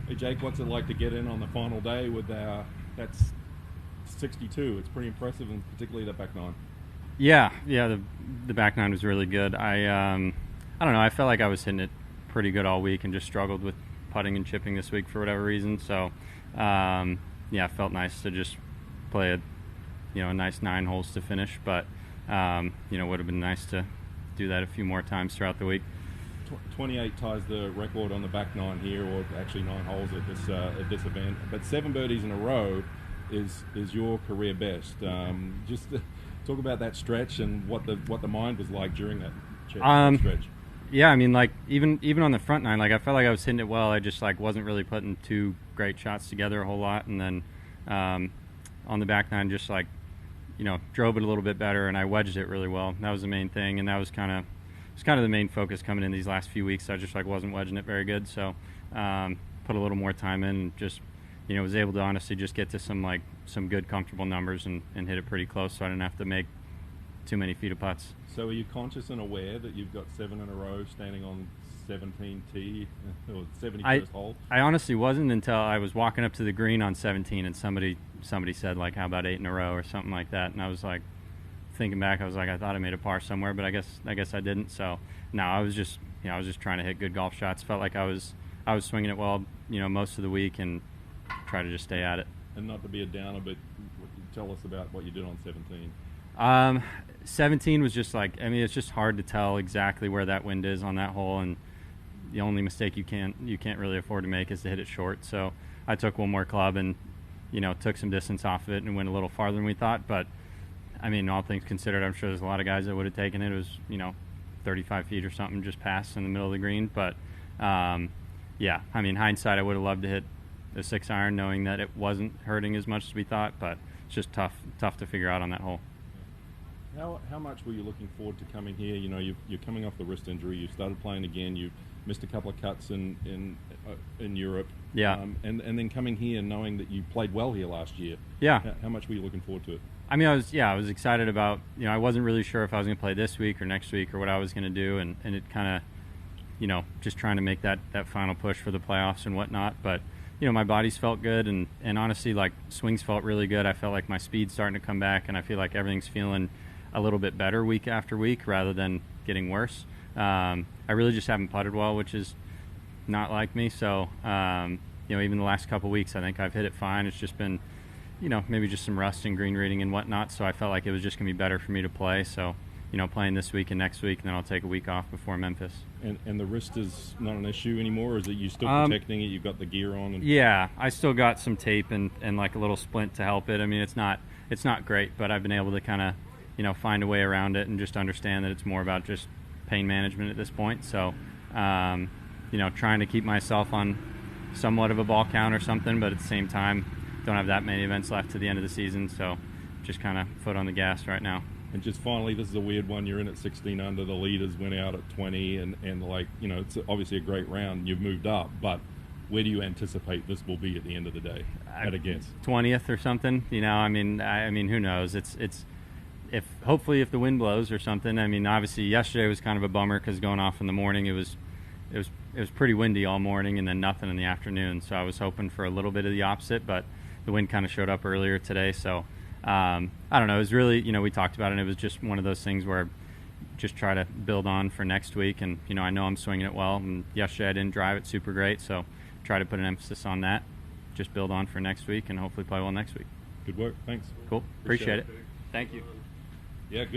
Hey Jake, what's it like to get in on the final day with that's 62? It's pretty impressive, and particularly that back nine. Yeah. The back nine was really good. I don't know. I felt like I was hitting it pretty good all week and just struggled with putting and chipping this week for whatever reason. So, yeah, it felt nice to just play a nice 9 holes to finish. But would have been nice to do that a few more times throughout the week. 28 ties the record on the back nine here, or actually 9 holes at this event. But 7 birdies in a row is your career best. Just talk about that stretch and what the mind was like during that stretch. Yeah, I mean, like even on the front nine, like I felt like I was hitting it well. I just like wasn't really putting two great shots together a whole lot, and then on the back nine, just like drove it a little bit better, and I wedged it really well. That was the main thing, and that was kind of the main focus coming in these last few weeks. I just like wasn't wedging it very good, so put a little more time in, and just was able to honestly just get to some good comfortable numbers and hit it pretty close, so I didn't have to make too many feet of putts. So are you conscious and aware that you've got 7 in a row standing on 17T or 71st hole? I honestly wasn't until I was walking up to the green on 17, and somebody said like, how about 8 in a row or something like that, and I was like, thinking back, I was like, I thought I made a par somewhere, but I guess I didn't. So no, I was just trying to hit good golf shots. Felt like I was swinging it well most of the week, and try to just stay at it. And not to be a downer, but tell us about what you did on 17. 17 was just like, I mean, it's just hard to tell exactly where that wind is on that hole, and the only mistake you can't really afford to make is to hit it short. So I took one more club and took some distance off of it and went a little farther than we thought. But I mean, all things considered, I'm sure there's a lot of guys that would have taken it. It was 35 feet or something just past in the middle of the green. But yeah, I mean, hindsight, I would have loved to hit a 6-iron, knowing that it wasn't hurting as much as we thought. But it's just tough to figure out on that hole. How much were you looking forward to coming here? You're coming off the wrist injury. You started playing again. You missed a couple of cuts in Europe. Yeah. And then coming here, knowing that you played well here last year. Yeah. How much were you looking forward to it? I mean, I was excited about, I wasn't really sure if I was going to play this week or next week or what I was going to do, and it kind of, just trying to make that final push for the playoffs and whatnot. But my bodies felt good, and honestly, like, swings felt really good. I felt like my speed's starting to come back, and I feel like everything's feeling a little bit better week after week rather than getting worse. I really just haven't putted well, which is not like me. So, even the last couple weeks, I think I've hit it fine. It's just been, maybe just some rust and green reading and whatnot. So I felt like it was just going to be better for me to play. So, playing this week and next week, and then I'll take a week off before Memphis. And the wrist is not an issue anymore, or is it you still protecting it? You've got the gear on? Yeah, I still got some tape and like a little splint to help it. I mean, it's not great, but I've been able to kind of, find a way around it and just understand that it's more about just pain management at this point. So, trying to keep myself on somewhat of a ball count or something, but at the same time, don't have that many events left to the end of the season, so just kind of foot on the gas right now. And just finally, this is a weird one. You're in at 16 under. The leaders went out at 20, and like, it's obviously a great round. You've moved up, but where do you anticipate this will be at the end of the day? At a guess, 20th or something. I mean, who knows? It's hopefully if the wind blows or something. I mean, obviously yesterday was kind of a bummer because going off in the morning, it was pretty windy all morning, and then nothing in the afternoon. So I was hoping for a little bit of the opposite, but the wind kind of showed up earlier today. So I don't know. It was really, we talked about it, and it was just one of those things where just try to build on for next week. And, I know I'm swinging it well. And yesterday I didn't drive it super great, so try to put an emphasis on that. Just build on for next week and hopefully play well next week. Good work. Thanks. Cool. Appreciate it. Thank you. Yeah, good.